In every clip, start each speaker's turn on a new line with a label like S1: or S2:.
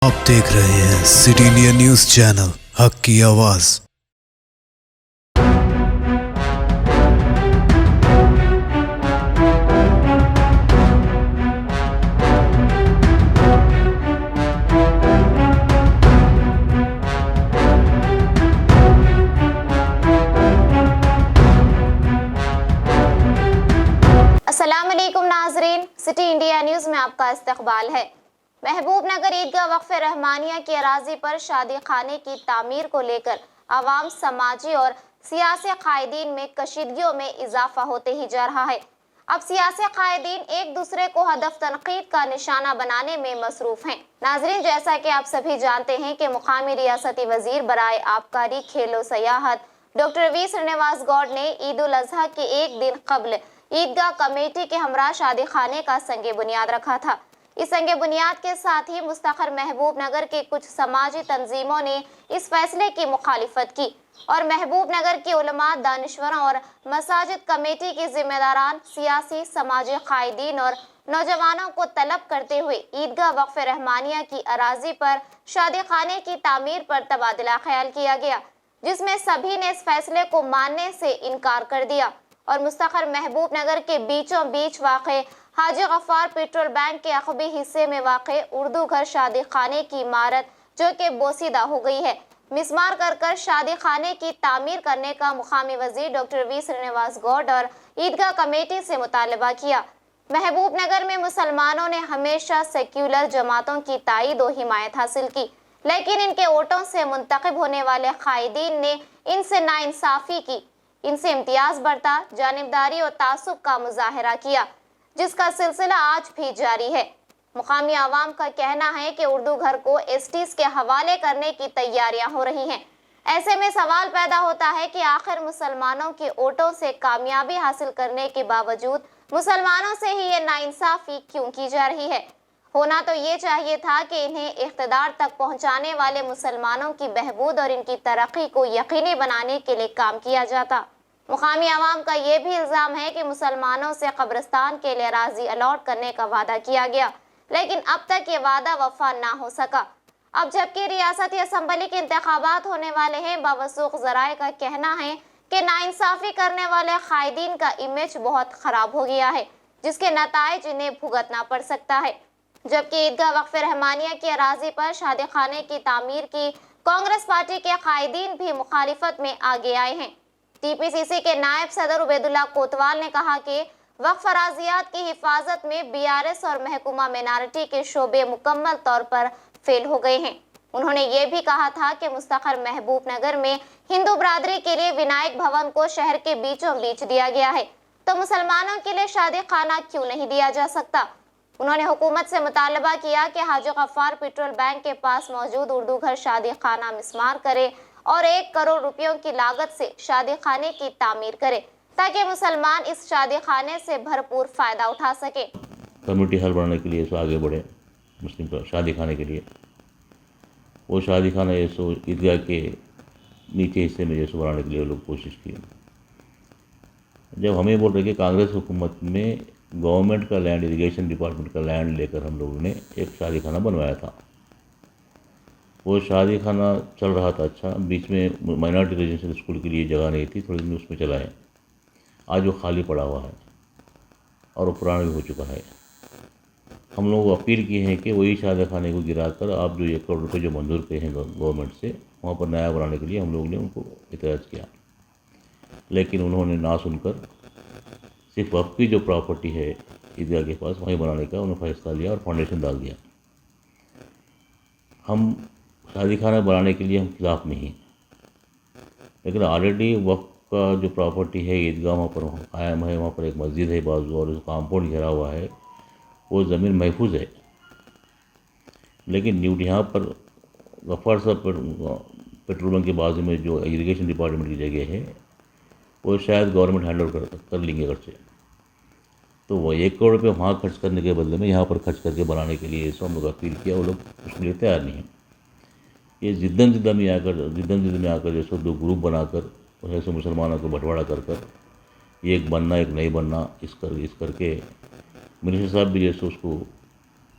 S1: آپ دیکھ رہے ہیں سٹی انڈیا نیوز چینل، حق کی آواز۔
S2: السلام علیکم ناظرین، سٹی انڈیا نیوز میں آپ کا استقبال ہے۔ محبوب نگر عیدگاہ وقف رحمانیہ کی اراضی پر شادی خانے کی تعمیر کو لے کر عوام، سماجی اور سیاسی قائدین میں کشیدگیوں میں اضافہ ہوتے ہی جا رہا ہے۔ اب سیاسی قائدین ایک دوسرے کو ہدف تنقید کا نشانہ بنانے میں مصروف ہیں۔ ناظرین، جیسا کہ آپ سبھی جانتے ہیں کہ مقامی ریاستی وزیر برائے آبکاری، کھیل و سیاحت ڈاکٹر وی سرینواس گوڈ نے عید الاضحیٰ کے ایک دن قبل عیدگاہ کمیٹی کے ہمراہ شادی خانے کا سنگ بنیاد رکھا تھا۔ اس سنگ بنیاد کے ساتھ ہی مستقر محبوب نگر کے کچھ سماجی تنظیموں نے اس فیصلے کی مخالفت کی اور محبوب نگر کے علماء، دانشوروں اور مساجد کمیٹی کے ذمہ داران، سیاسی، سماجی قائدین اور نوجوانوں کو طلب کرتے ہوئے عیدگاہ وقف رحمانیہ کی اراضی پر شادی خانے کی تعمیر پر تبادلہ خیال کیا گیا، جس میں سبھی نے اس فیصلے کو ماننے سے انکار کر دیا اور مستقر محبوب نگر کے بیچوں بیچ واقع حاجی غفار پیٹرول بینک کے عقبی حصے میں واقع اردو گھر شادی خانے کی عمارت، جو کہ بوسیدہ ہو گئی ہے، مسمار کر شادی خانے کی تعمیر کرنے کا مقامی وزیر ڈاکٹر وی سرینواس گوڈ اور عیدگاہ کمیٹی سے مطالبہ کیا۔ محبوب نگر میں مسلمانوں نے ہمیشہ سیکولر جماعتوں کی تائید و حمایت حاصل کی، لیکن ان کے ووٹوں سے منتخب ہونے والے قائدین نے ان سے ناانصافی کی، ان سے امتیاز برتا، جانبداری اور تعصب کا مظاہرہ کیا، جس کا سلسلہ آج بھی جاری ہے۔ مقامی عوام کا کہنا ہے کہ اردو گھر کو ایسٹیز کے حوالے کرنے کی تیاریاں ہو رہی ہیں۔ ایسے میں سوال پیدا ہوتا ہے کہ آخر مسلمانوں کے ووٹوں سے کامیابی حاصل کرنے کے باوجود مسلمانوں سے ہی یہ ناانصافی کیوں کی جا رہی ہے؟ ہونا تو یہ چاہیے تھا کہ انہیں اقتدار تک پہنچانے والے مسلمانوں کی بہبود اور ان کی ترقی کو یقینی بنانے کے لیے کام کیا جاتا۔ مقامی عوام کا یہ بھی الزام ہے کہ مسلمانوں سے قبرستان کے لیے اراضی الاٹ کرنے کا وعدہ کیا گیا، لیکن اب تک یہ وعدہ وفا نہ ہو سکا۔ اب جبکہ ریاستی اسمبلی کے انتخابات ہونے والے ہیں، باوثوق ذرائع کا کہنا ہے کہ ناانصافی کرنے والے قائدین کا امیج بہت خراب ہو گیا ہے، جس کے نتائج انہیں بھگتنا پڑ سکتا ہے۔ جبکہ عیدگاہ وقف رحمانیہ کی اراضی پر شادی خانے کی تعمیر کی کانگریس پارٹی کے قائدین بھی مخالفت میں آگے آئے ہیں۔ ٹی پی سی سی کے نائب صدر عبید اللہ کوتوال نے کہا کہ وقف اراضیات کی حفاظت میں بی آر ایس اور محکمہ مینارٹی کے شعبے مکمل طور پر فیل ہو گئے ہیں۔ انہوں نے یہ بھی کہا تھا کہ مستقر محبوب نگر میں ہندو برادری کے لیے ونائک بھون کو شہر کے بیچوں بیچ دیا گیا ہے، تو مسلمانوں کے لیے شادی خانہ کیوں نہیں دیا جا سکتا؟ انہوں نے حکومت سے مطالبہ کیا کہ حاجی غفار پیٹرول بینک کے پاس موجود اردو گھر شادی خانہ مسمار کرے اور 1 کروڑ روپیوں کی لاگت سے شادی خانے کی تعمیر کرے، تاکہ مسلمان اس شادی خانے سے بھرپور فائدہ اٹھا سکے۔
S3: کمیٹی حل بنانے کے لیے سو آگے بڑھے مسلم شادی خانے کے لیے، وہ شادی خانہ یہ سو عیدگاہ کے نیچے حصے میں جیسے بنانے کے لیے لوگ کوشش کی۔ جب ہمیں بول رہے کہ کانگریس حکومت میں گورنمنٹ کا لینڈ، اریگیشن ڈپارٹمنٹ کا لینڈ لے کر ہم لوگوں نے ایک شادی خانہ بنوایا تھا، وہ شادی خانہ چل رہا تھا اچھا، بیچ میں مائنارٹی ریزیڈینشیل اسکول کے لیے جگہ نہیں تھی، تھوڑی دن اس میں چلائے، آج وہ خالی پڑا ہوا ہے اور وہ پرانا بھی ہو چکا ہے۔ ہم لوگوں کو اپیل کی ہے کہ وہی شادی خانے کو گرا کر آپ جو 1 کروڑ روپے جو منظور کیے ہیں گورنمنٹ سے، وہاں پر نیا بنانے کے لیے ہم لوگوں نے ان کو اعتراض کیا، لیکن انہوں نے نہ سن کر صرف وقف کی جو پراپرٹی ہے عیدگاہ کے پاس وہیں بنانے کا انہوں نے فیصلہ لیا اور فاؤنڈیشن ڈال دیا۔ ہم شادی خانہ بنانے کے لیے ہم خلاف نہیں، لیکن آلریڈی وقف کا جو پراپرٹی ہے عیدگاہ وہاں پر قائم ہے، وہاں پر ایک مسجد ہے بازو اور اس کامپاؤنڈ گھرا ہوا ہے، وہ زمین محفوظ ہے، لیکن یہاں پر غفار صاحب پیٹرول بنک کے بازو میں جو اریگیشن ڈپارٹمنٹ کی جگہ ہے وہ شاید گورنمنٹ ہینڈ اوور کر لیں گے اگرچہ، تو وہ 1 کروڑ روپے وہاں خرچ کرنے کے بدلے میں یہاں پر خرچ کر کے بنانے کے لیے ہم لوگ اپیل کیا، وہ لوگ اس کے لیے تیار نہیں ہیں۔ یہ زدن میں آ کر جیسے 2 گروپ بنا کر جیسے مسلمانوں کو بٹوارا کر یہ ایک بننا ایک نہیں بننا اس کر کے منسٹر صاحب بھی جیسے اس کو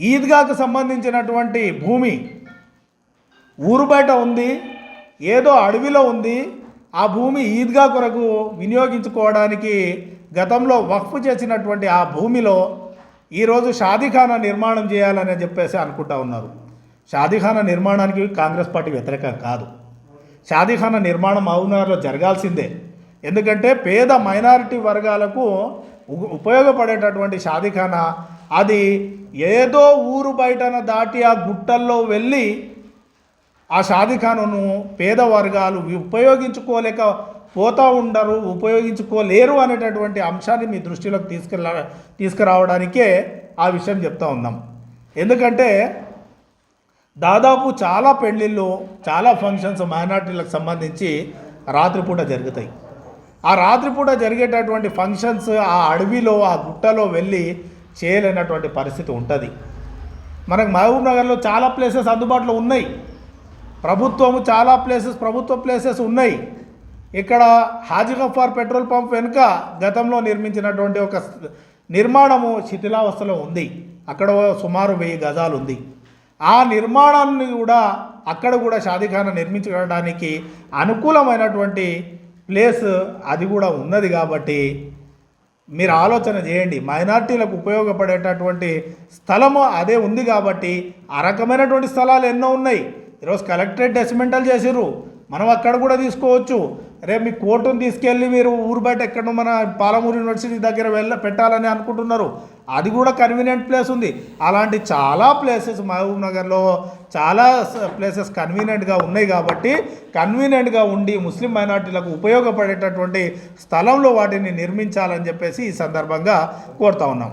S4: ఈద్గాకు సంబంధించినటువంటి భూమి ఊరు బయట ఉంది, ఏదో అడవిలో ఉంది. ఆ భూమి ఈద్గా కొరకు వినియోగించుకోవడానికి గతంలో వక్ఫ్ చేసినటువంటి ఆ భూమిలో ఈరోజు షాదీఖానా నిర్మాణం చేయాలని చెప్పేసి అనుకుంటా ఉన్నారు. షాదీఖానా నిర్మాణానికి కాంగ్రెస్ పార్టీ వ్యతిరేకం కాదు. షాదీఖానా నిర్మాణం మహబూబ్నగర్లో జరగాల్సిందే. ఎందుకంటే పేద మైనారిటీ వర్గాలకు ఉపయోగపడేటటువంటి షాదీఖానా అది ఏదో ఊరు బయటన దాటి ఆ గుట్టల్లో వెళ్ళి ఆ షాదీఖానాను పేద వర్గాలు ఉపయోగించుకోలేరు అనేటటువంటి అంశాన్ని మీ దృష్టిలోకి తీసుకురావడానికే ఆ విషయం చెప్తా ఉన్నాం. ఎందుకంటే దాదాపు చాలా పెళ్ళిళ్ళు, చాలా ఫంక్షన్స్ మైనారిటీలకు సంబంధించి రాత్రిపూట జరుగుతాయి. ఆ రాత్రిపూట జరిగేటటువంటి ఫంక్షన్స్ ఆ అడవిలో ఆ గుట్టలో వెళ్ళి చేయలేనటువంటి పరిస్థితి ఉంటుంది. మనకు మహబూబ్ నగర్లో చాలా ప్లేసెస్ అందుబాటులో ఉన్నాయి. ప్రభుత్వ ప్లేసెస్ ఉన్నాయి. ఇక్కడ హాజీ గఫార్ పెట్రోల్ పంప్ వెనుక గతంలో నిర్మించినటువంటి ఒక నిర్మాణము శిథిలావస్థలో ఉంది. అక్కడ సుమారు 1000 గజాలు ఉంది. ఆ నిర్మాణాన్ని కూడా అక్కడ కూడా షాదీఖానా నిర్మించడానికి అనుకూలమైనటువంటి ప్లేస్ అది కూడా ఉన్నది. కాబట్టి మీరు ఆలోచన చేయండి. మైనార్టీలకు ఉపయోగపడేటటువంటి స్థలము అదే ఉంది కాబట్టి ఆ రకమైనటువంటి స్థలాలు ఎన్నో ఉన్నాయి. ఈరోజు కలెక్టరేట్ డెసిమెంటల్ చేసిర్రు, మనం అక్కడ కూడా తీసుకోవచ్చు. రేపు మీ కోర్టును తీసుకెళ్ళి మీరు ఊరు బయట ఎక్కడో మన పాలమూరు యూనివర్సిటీ దగ్గర పెట్టాలని అనుకుంటున్నారు, అది కూడా కన్వీనియంట్ ప్లేస్ ఉంది. అలాంటి చాలా ప్లేసెస్ మహబూబ్ నగర్లో చాలా ప్లేసెస్ కన్వీనియంట్గా ఉన్నాయి. కాబట్టి కన్వీనియంట్గా ఉండి ముస్లిం మైనార్టీలకు ఉపయోగపడేటటువంటి స్థలంలో వాటిని నిర్మించాలని చెప్పేసి ఈ సందర్భంగా కోరుతా ఉన్నాం.